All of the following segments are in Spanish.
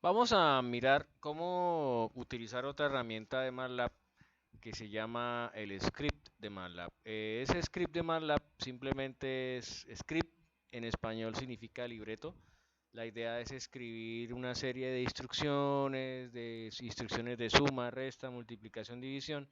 Vamos a mirar cómo utilizar otra herramienta de MATLAB que se llama el script de MATLAB. Ese script de MATLAB simplemente es script, en español significa libreto. La idea es escribir una serie de instrucciones de suma, resta, multiplicación, división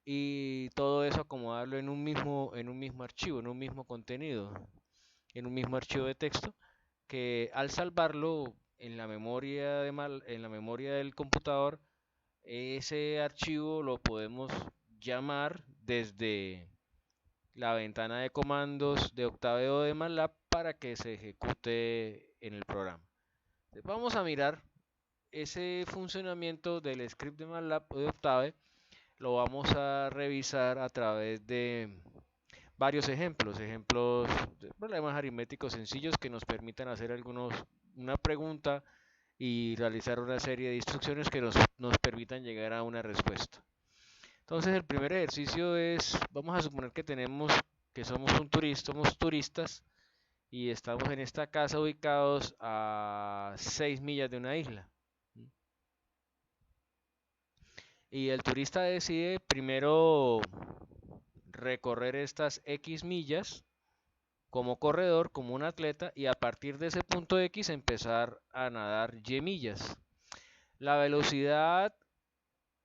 y todo eso acomodarlo en un mismo archivo, en un mismo contenido, en un mismo archivo de texto que al salvarlo en la memoria del computador, ese archivo lo podemos llamar desde la ventana de comandos de Octave de MATLAB para que se ejecute en el programa. Entonces vamos a mirar ese funcionamiento del script de MATLAB o de Octave. Lo vamos a revisar a través de varios ejemplos de problemas aritméticos sencillos que nos permitan hacer una pregunta y realizar una serie de instrucciones que nos permitan llegar a una respuesta. Entonces el primer ejercicio es, vamos a suponer que somos turistas y estamos en esta casa ubicados a 6 millas de una isla. Y el turista decide primero recorrer estas X millas como corredor, como un atleta, y a partir de ese punto X empezar a nadar Y millas. La velocidad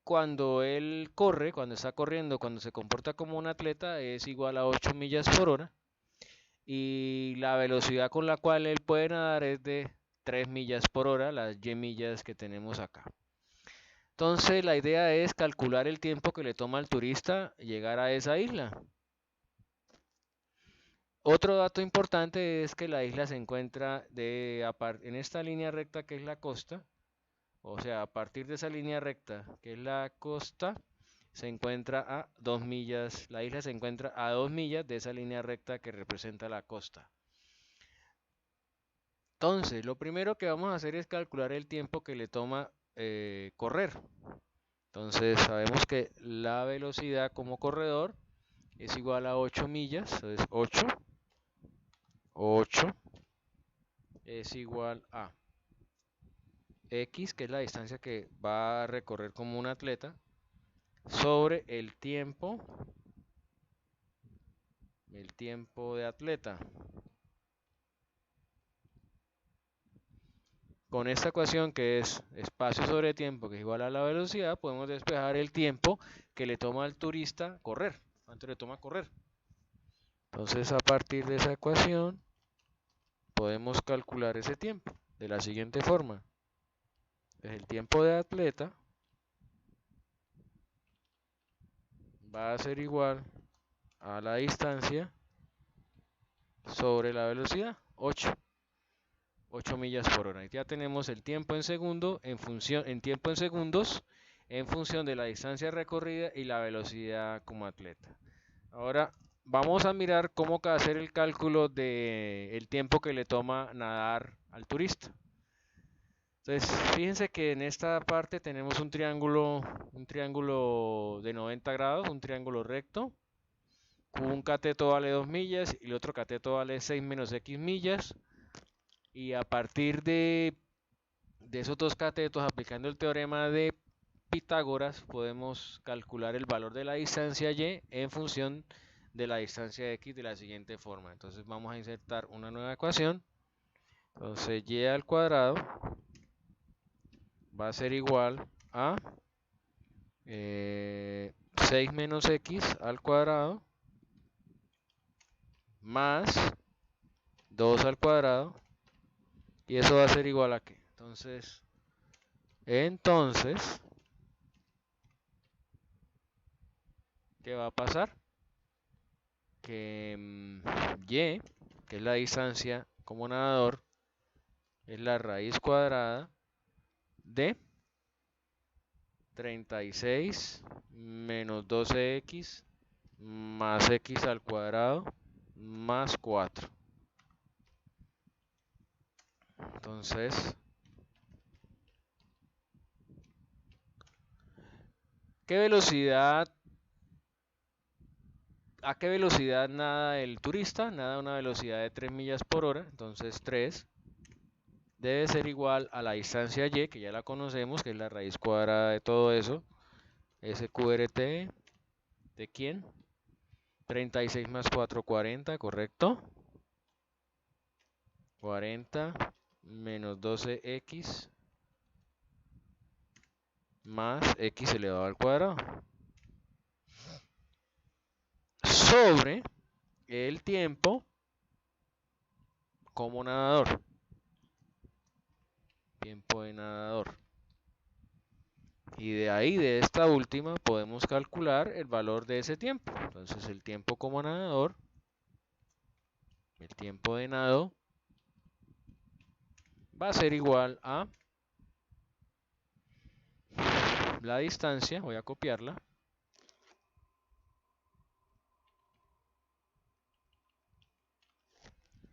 cuando él corre, cuando está corriendo, cuando se comporta como un atleta, es igual a 8 millas por hora. Y la velocidad con la cual él puede nadar es de 3 millas por hora, las Y millas que tenemos acá. Entonces la idea es calcular el tiempo que le toma al turista llegar a esa isla. Otro dato importante es que la isla se encuentra en esta línea recta que es la costa, o sea, a partir de esa línea recta que es la costa, se encuentra a 2 millas, la isla se encuentra a 2 millas de esa línea recta que representa la costa. Entonces, lo primero que vamos a hacer es calcular el tiempo que le toma correr. Entonces, sabemos que la velocidad como corredor es igual a 8 millas, entonces 8 es igual a X, que es la distancia que va a recorrer como un atleta, sobre el tiempo de atleta. Con esta ecuación que es espacio sobre tiempo, que es igual a la velocidad, podemos despejar el tiempo que le toma al turista correr. ¿Cuánto le toma correr? Entonces, a partir de esa ecuación, podemos calcular ese tiempo de la siguiente forma. Entonces, el tiempo de atleta va a ser igual a la distancia sobre la velocidad, 8 millas por hora. Y ya tenemos el tiempo en tiempo en segundos en función de la distancia recorrida y la velocidad como atleta. Ahora vamos a mirar cómo hacer el cálculo del tiempo que le toma nadar al turista. Entonces, fíjense que en esta parte tenemos un triángulo de 90 grados, un triángulo recto. Un cateto vale 2 millas y el otro cateto vale 6 menos X millas. Y a partir de esos dos catetos, aplicando el teorema de Pitágoras, podemos calcular el valor de la distancia y en función de la distancia x de la siguiente forma. Entonces vamos a insertar una nueva ecuación. Entonces y al cuadrado va a ser igual a 6 menos x al cuadrado más 2 al cuadrado, y eso va a ser igual a qué. Entonces, ¿qué va a pasar? Que y, que es la distancia como nadador, es la raíz cuadrada de 36 menos 12x más x al cuadrado más 4. Entonces, ¿qué velocidad, ¿a qué velocidad nada el turista? Nada a una velocidad de 3 millas por hora, entonces 3 debe ser igual a la distancia y, que ya la conocemos, que es la raíz cuadrada de todo eso. SQRT, ¿de quién? 36 más 4, 40, ¿correcto? 40 menos 12x más x elevado al cuadrado. Sobre el tiempo como nadador. Tiempo de nadador. Y de ahí, de esta última, podemos calcular el valor de ese tiempo. Entonces el tiempo como nadador, el tiempo de nado, va a ser igual a la distancia, voy a copiarla,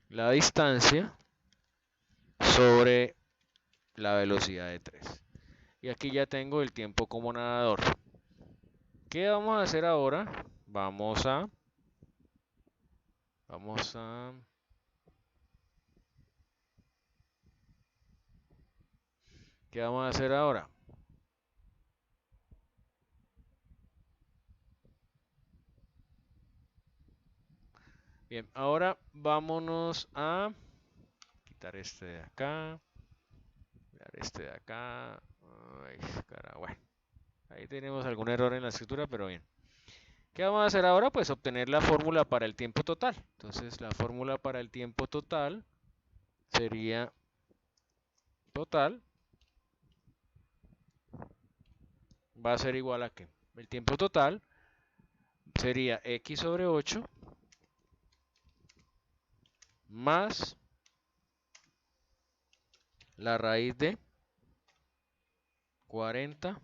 la distancia sobre la velocidad de 3. Y aquí ya tengo el tiempo como nadador. ¿Qué vamos a hacer ahora? ¿Qué vamos a hacer ahora? Bien, ahora vámonos a quitar este de acá, quitar este de acá. Ay, cara, bueno, ahí tenemos algún error en la escritura, pero bien. ¿Qué vamos a hacer ahora? Pues obtener la fórmula para el tiempo total. Entonces la fórmula para el tiempo total sería total va a ser igual a ¿qué? El tiempo total sería x sobre 8 más la raíz de 40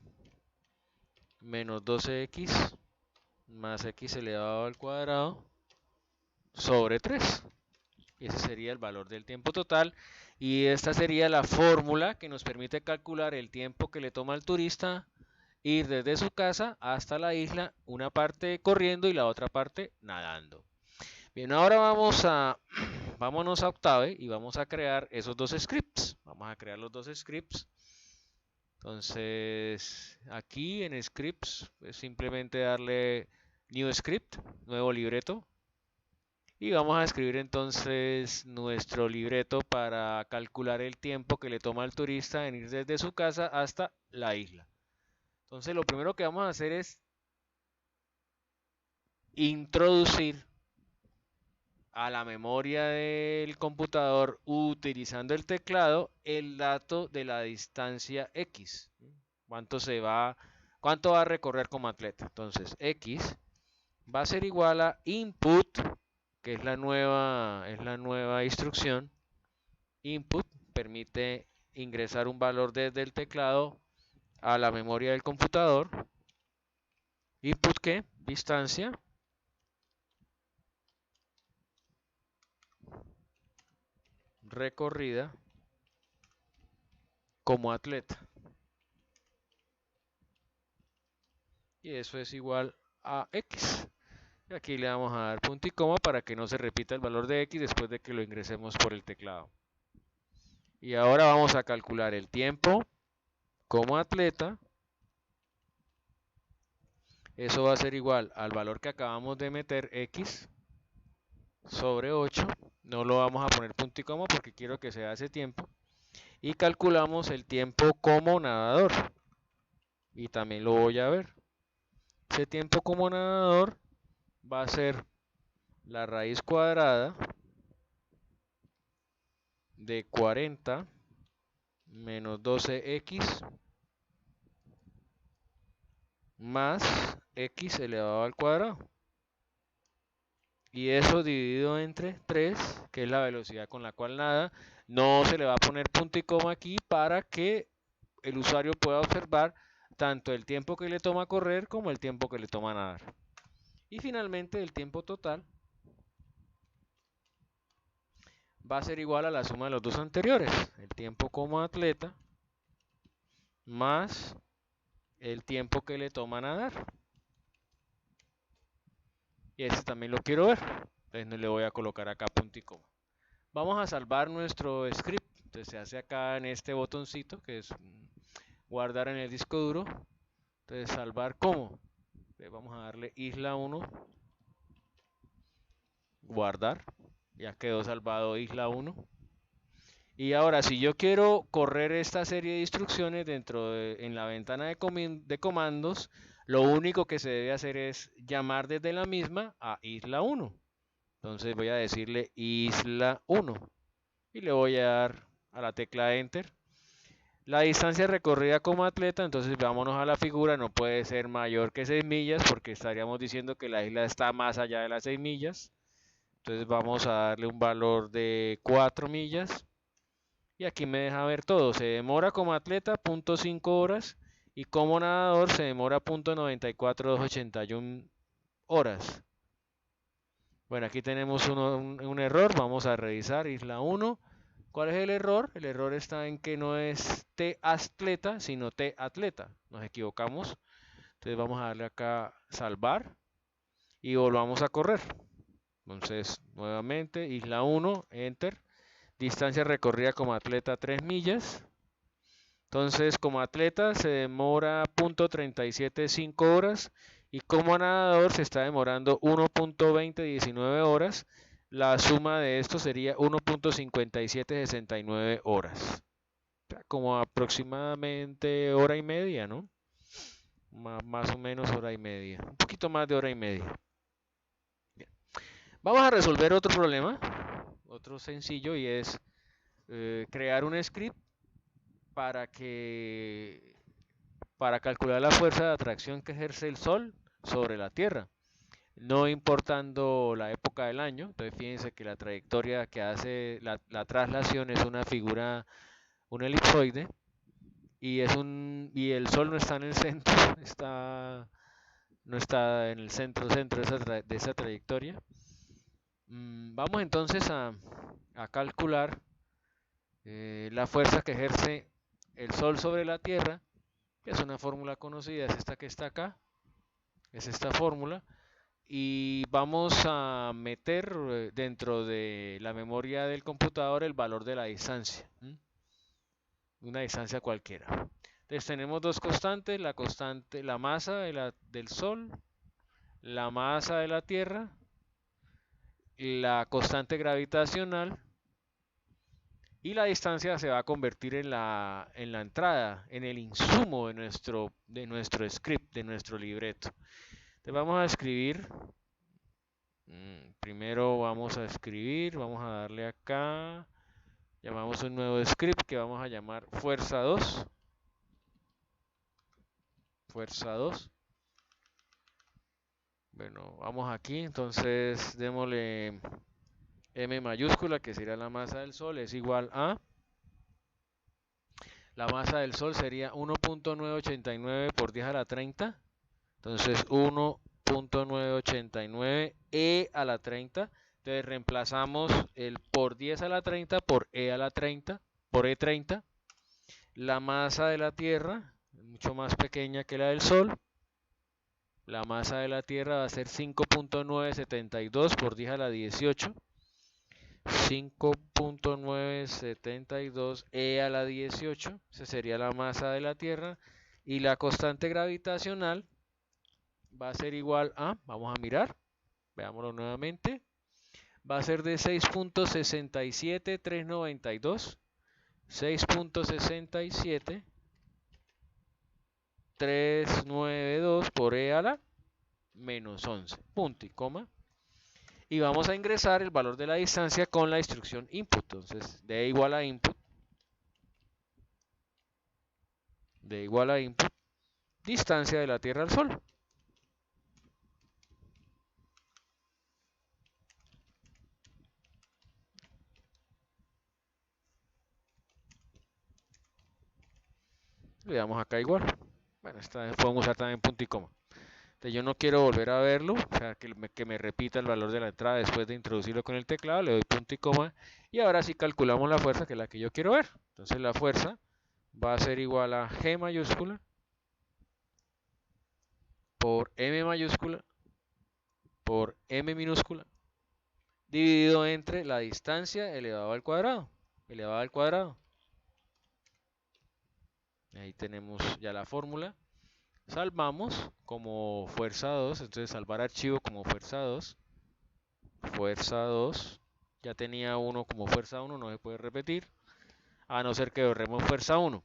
menos 12x más x elevado al cuadrado sobre 3. Y ese sería el valor del tiempo total. Y esta sería la fórmula que nos permite calcular el tiempo que le toma al turista ir desde su casa hasta la isla, una parte corriendo y la otra parte nadando. Bien, ahora vámonos a Octave y vamos a crear esos dos scripts. Vamos a crear los dos scripts. Entonces, aquí en scripts, pues simplemente darle new script, nuevo libreto. Y vamos a escribir entonces nuestro libreto para calcular el tiempo que le toma al turista en ir desde su casa hasta la isla. Entonces, lo primero que vamos a hacer es introducir a la memoria del computador utilizando el teclado el dato de la distancia X. ¿Cuánto va a recorrer como atleta? Entonces, X va a ser igual a input, que es la nueva instrucción. Input permite ingresar un valor desde el teclado a la memoria del computador. Input, ¿qué? Distancia recorrida como atleta. Y eso es igual a X. Y aquí le vamos a dar punto y coma para que no se repita el valor de X después de que lo ingresemos por el teclado. Y ahora vamos a calcular el tiempo como atleta. Eso va a ser igual al valor que acabamos de meter, X sobre 8. No lo vamos a poner punto y coma porque quiero que sea ese tiempo. Y calculamos el tiempo como nadador. Y también lo voy a ver. Ese tiempo como nadador va a ser la raíz cuadrada de 40 menos 12x más x elevado al cuadrado. Y eso dividido entre 3, que es la velocidad con la cual nada. No se le va a poner punto y coma aquí para que el usuario pueda observar tanto el tiempo que le toma correr como el tiempo que le toma nadar. Y finalmente el tiempo total va a ser igual a la suma de los dos anteriores. El tiempo como atleta más el tiempo que le toma nadar. Y ese también lo quiero ver. Entonces no le voy a colocar acá punto y coma. Vamos a salvar nuestro script. Entonces Entonces se hace acá en este botoncito que es guardar en el disco duro. Entonces salvar como. Vamos a darle isla 1, guardar. Ya quedó salvado isla 1. Y ahora si yo quiero correr esta serie de instrucciones en la ventana de comandos, lo único que se debe hacer es llamar desde la misma a isla 1. Entonces voy a decirle isla 1 y le voy a dar a la tecla Enter. La distancia recorrida como atleta, entonces vámonos a la figura, no puede ser mayor que 6 millas porque estaríamos diciendo que la isla está más allá de las 6 millas. Entonces vamos a darle un valor de 4 millas. Y aquí me deja ver todo. Se demora como atleta 0.5 horas y como nadador se demora 0.94281 horas. Bueno, aquí tenemos un error. Vamos a revisar isla 1. ¿Cuál es el error? El error está en que no es T-atleta, sino T-atleta. Nos equivocamos. Entonces vamos a darle acá salvar y volvamos a correr. Entonces, nuevamente, isla 1, enter. Distancia recorrida como atleta 3 millas. Entonces, como atleta se demora 0.375 horas y como nadador se está demorando 1.2019 horas. La suma de esto sería 1.5769 horas. O sea, como aproximadamente hora y media, ¿no? Más o menos hora y media. Un poquito más de hora y media. Bien. Vamos a resolver otro problema, otro sencillo, y es crear un script para calcular la fuerza de atracción que ejerce el Sol sobre la Tierra, no importando la época del año. Entonces fíjense que la trayectoria que hace la traslación es una figura, un elipsoide, y el Sol no está en el centro, no está en el centro de esa trayectoria. Vamos entonces a calcular la fuerza que ejerce el Sol sobre la Tierra, que es una fórmula conocida, es esta que está acá, es esta fórmula, y vamos a meter dentro de la memoria del computador el valor de la distancia, una distancia cualquiera. Entonces tenemos dos constantes, la masa del Sol, la masa de la Tierra, la constante gravitacional, y la distancia se va a convertir en la entrada, en el insumo de nuestro script, de nuestro libreto. Entonces vamos a escribir, primero vamos a darle acá, llamamos un nuevo script que vamos a llamar fuerza 2. Fuerza 2. Bueno, vamos aquí, entonces démosle M mayúscula, que sería la masa del Sol, es igual a... La masa del Sol sería 1.989 por 10 a la 30. Entonces 1.989 E a la 30. Entonces reemplazamos el por 10 a la 30 por E a la 30, por E30. La masa de la Tierra, mucho más pequeña que la del Sol. La masa de la Tierra va a ser 5.972 por 10 a la 18. 5.972 E a la 18, esa sería la masa de la Tierra, y la constante gravitacional va a ser igual a, vamos a mirar, veámoslo nuevamente, va a ser de 6.67392, 6.67392 por E a la menos 11, punto y coma. Y vamos a ingresar el valor de la distancia con la instrucción input. Entonces, D igual a input, distancia de la Tierra al Sol. Le damos acá igual. Bueno, esta vez podemos usar también punto y coma. Entonces yo no quiero volver a verlo, o sea, que me repita el valor de la entrada después de introducirlo con el teclado, le doy punto y coma, y ahora sí calculamos la fuerza, que es la que yo quiero ver. Entonces la fuerza va a ser igual a G mayúscula por M mayúscula por M minúscula dividido entre la distancia elevado al cuadrado. Ahí tenemos ya la fórmula. Salvamos como fuerza 2, entonces salvar archivo como fuerza 2. Fuerza 2. Ya tenía 1 como fuerza 1, no se puede repetir, a no ser que borremos fuerza 1.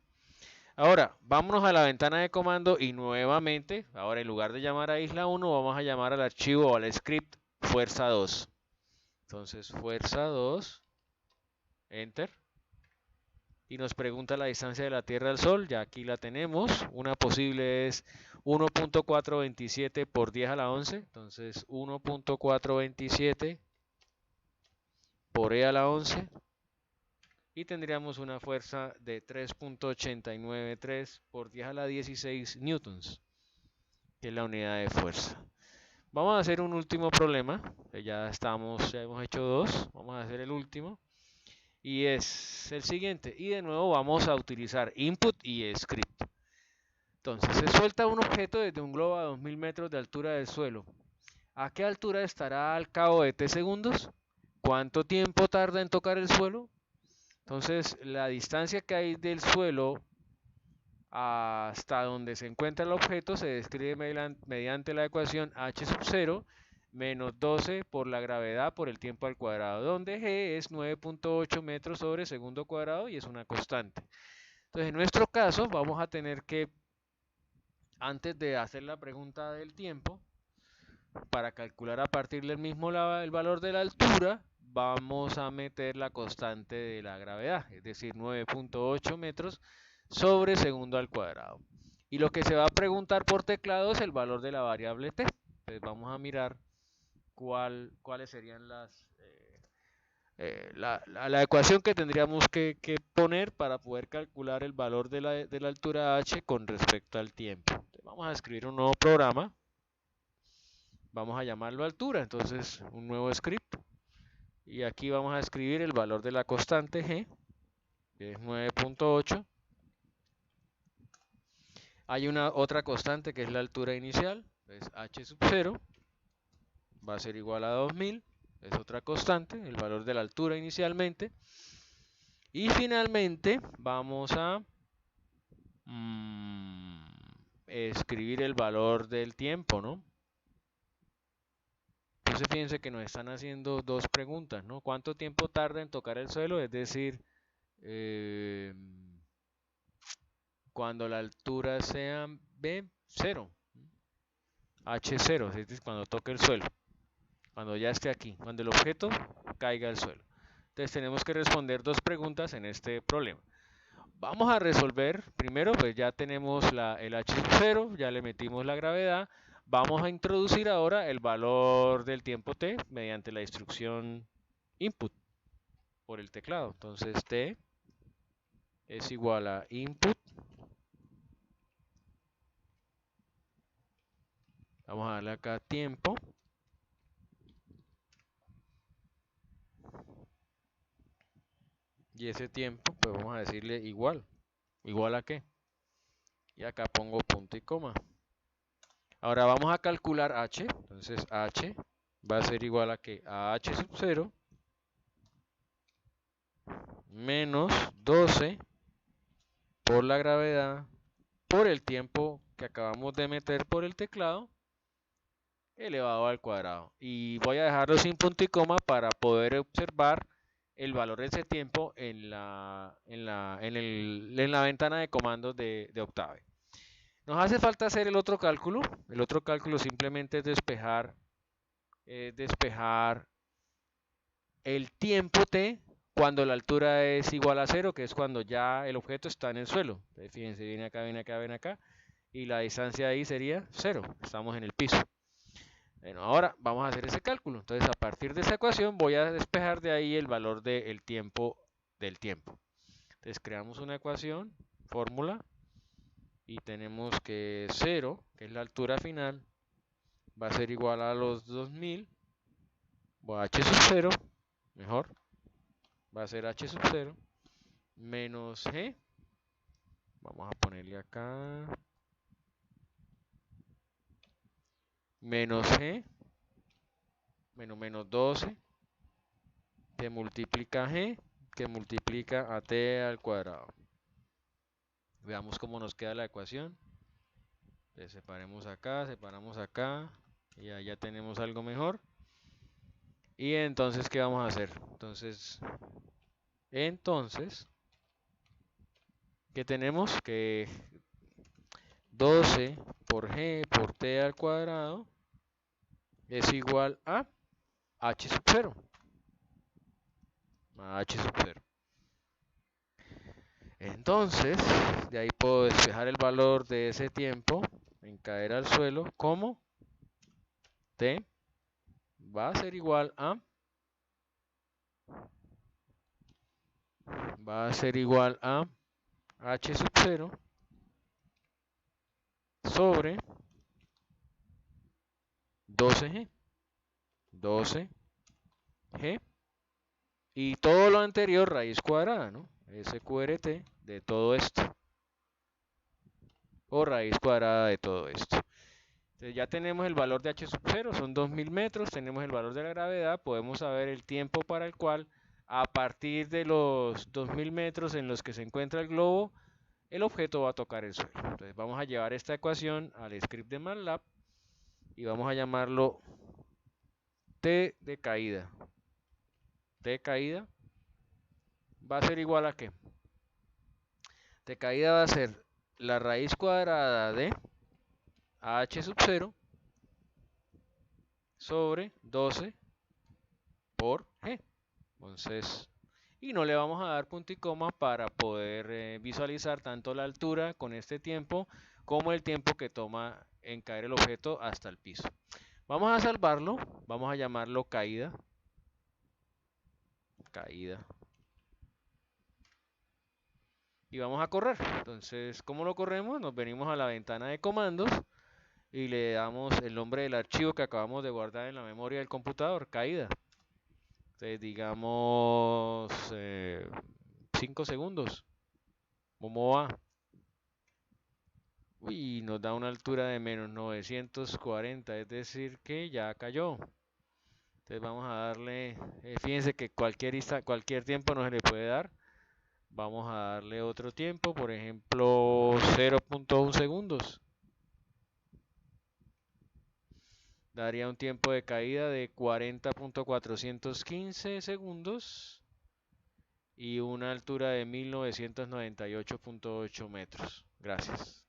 Ahora, vámonos a la ventana de comando y nuevamente, ahora en lugar de llamar a isla 1, vamos a llamar al archivo o al script fuerza 2. Entonces, fuerza 2, enter. Y nos pregunta la distancia de la Tierra al Sol, ya aquí la tenemos. Una posible es 1.427 por 10 a la 11. Entonces, 1.427 por E a la 11. Y tendríamos una fuerza de 3.893 por 10 a la 16 newtons, que es la unidad de fuerza. Vamos a hacer un último problema, ya hemos hecho dos, vamos a hacer el último, y es el siguiente, y de nuevo vamos a utilizar input y script. Entonces, se suelta un objeto desde un globo a 2000 metros de altura del suelo. ¿A qué altura estará al cabo de t segundos? ¿Cuánto tiempo tarda en tocar el suelo? Entonces, la distancia que hay del suelo hasta donde se encuentra el objeto se describe mediante la ecuación h sub 0 menos 12 por la gravedad por el tiempo al cuadrado, donde g es 9.8 metros sobre segundo cuadrado y es una constante. Entonces, en nuestro caso, vamos a tener que, antes de hacer la pregunta del tiempo, para calcular a partir del mismo el valor de la altura, vamos a meter la constante de la gravedad, es decir, 9.8 metros sobre segundo al cuadrado. Y lo que se va a preguntar por teclado es el valor de la variable t. Entonces vamos a mirar cuáles serían la ecuación que tendríamos que poner para poder calcular el valor de la altura h con respecto al tiempo. Entonces vamos a escribir un nuevo programa. Vamos a llamarlo altura, entonces un nuevo script. Y aquí vamos a escribir el valor de la constante g, que es 9.8. Hay una otra constante que es la altura inicial, es h sub 0, va a ser igual a 2000, es otra constante, el valor de la altura inicialmente. Y finalmente vamos a escribir el valor del tiempo, ¿no? Entonces fíjense que nos están haciendo dos preguntas, ¿no? ¿Cuánto tiempo tarda en tocar el suelo? Es decir, cuando la altura sea B0, H0, es decir, cuando toque el suelo, cuando ya esté aquí, cuando el objeto caiga al suelo. Entonces tenemos que responder dos preguntas en este problema. Vamos a resolver, primero pues ya tenemos el H0, ya le metimos la gravedad. Vamos a introducir ahora el valor del tiempo t mediante la instrucción input por el teclado. Entonces t es igual a input. Vamos a darle acá tiempo. Y ese tiempo, pues vamos a decirle igual. ¿Igual a qué? Y acá pongo punto y coma. Ahora vamos a calcular h. Entonces h va a ser igual a qué? A h sub 0 menos 12 por la gravedad por el tiempo que acabamos de meter por el teclado elevado al cuadrado. Y voy a dejarlo sin punto y coma para poder observar el valor de ese tiempo en la ventana de comandos de Octave. Nos hace falta hacer el otro cálculo. El otro cálculo simplemente es despejar el tiempo t cuando la altura es igual a 0, que es cuando ya el objeto está en el suelo. Entonces, fíjense, viene acá, viene acá, viene acá. Y la distancia ahí sería 0. Estamos en el piso. Bueno, ahora vamos a hacer ese cálculo. Entonces, a partir de esa ecuación voy a despejar de ahí el valor del tiempo del tiempo. Entonces, creamos una ecuación, fórmula, y tenemos que 0, que es la altura final, va a ser igual a los 2000, o h sub 0, mejor, va a ser h sub 0, menos g, vamos a ponerle acá, menos g, menos 12, que multiplica g, que multiplica a t al cuadrado. Veamos cómo nos queda la ecuación. Separamos acá y ya tenemos algo mejor. Y entonces, ¿qué vamos a hacer? Entonces, ¿qué tenemos? Que 12 por g por t al cuadrado es igual a h sub 0. A h sub 0. Entonces, de ahí puedo despejar el valor de ese tiempo en caer al suelo como t va a ser igual a h sub 0 sobre 12g. 12g y todo lo anterior raíz cuadrada, ¿no? SQRT de todo esto o raíz cuadrada de todo esto. Entonces ya tenemos el valor de h sub 0, son 2000 metros, tenemos el valor de la gravedad, podemos saber el tiempo para el cual a partir de los 2000 metros en los que se encuentra el globo, el objeto va a tocar el suelo. Entonces vamos a llevar esta ecuación al script de MATLAB y vamos a llamarlo t de caída. T de caída va a ser igual a ¿qué? T de caída va a ser la raíz cuadrada de h sub 0 sobre 12 por g. Entonces, y no le vamos a dar punto y coma para poder visualizar tanto la altura con este tiempo como el tiempo que toma en caer el objeto hasta el piso. Vamos a salvarlo, vamos a llamarlo caída. Caída. Y vamos a correr. Entonces, ¿cómo lo corremos? Nos venimos a la ventana de comandos y le damos el nombre del archivo que acabamos de guardar en la memoria del computador, caída. Entonces, digamos 5 segundos. ¿Cómo va? Uy, nos da una altura de menos 940, es decir que ya cayó. Entonces vamos a darle, fíjense que cualquier tiempo no se le puede dar. Vamos a darle otro tiempo, por ejemplo 0.1 segundos. Daría un tiempo de caída de 40.415 segundos y una altura de 1998.8 metros. Gracias.